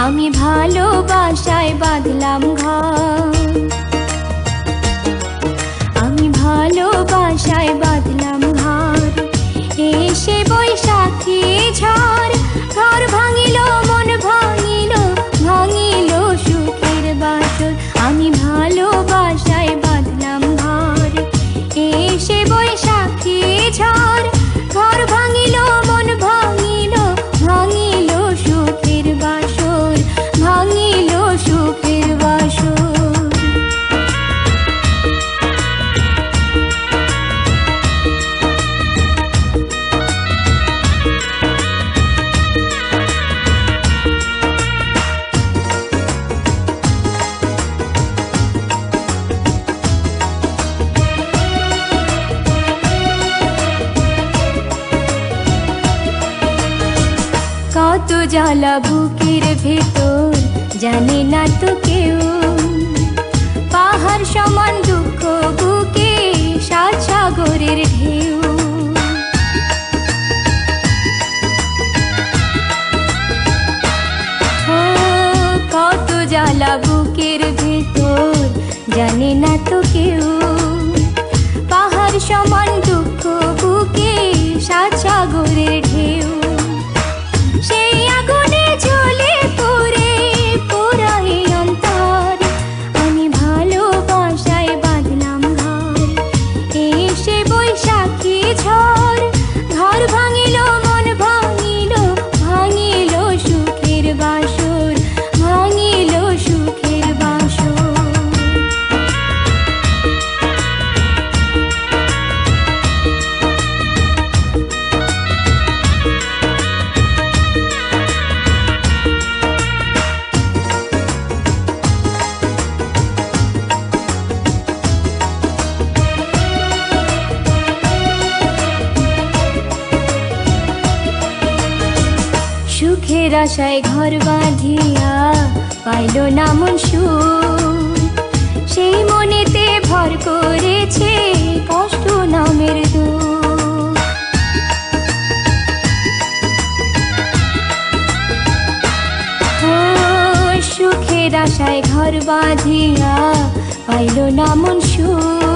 আমি ভালোবাসায় বাঁধলাম ঘর, আমি ভালোবাসায় বাঁধলাম ঘর। এসে বৈশাখী ঝড় ঘর ভাঙিল, মন ভাঙিল, ভাঙিল সুখের বাসর। আমি ভালোবাসায় বাঁধলাম ঘর। এসে বৈশাখী ঝড় ঘর ভাঙিল, মন ভাঙিল, ভাঙিল সুখের বাসর, ভাঙিল সুখের বাসর। কত জ্বালা বুকের ভেতর জানে না তো কেউ, পাহাড় সমান দুঃখ বুকে সাত সাগরের ঢেউ। ও কত জ্বালা বুকের ভেতর জানে না তো কেউ, পাহাড় সমান দুঃখ বুকে সাত সাগরের ঢেউ। সেই আগুনে জ্বলে পুড়ে পোড়াই অন্তর, আমি ভালোবাসায় বাঁধলাম ঘর। এসে বৈশাখী ঝড় ঘর ভাঙিল, মন ভাঙিল, ভাঙিল সুখের বাসর, ভাঙিল সুখের বাসর। সুখের আশায় ঘর বাঁধিয়া পাইল না মন সুখ, সেই মনেতে ভর করেছে কষ্ট নামের দুঃখ। ও সুখের আশায় ঘর বাঁধিয়া পাইল না মন সুখ,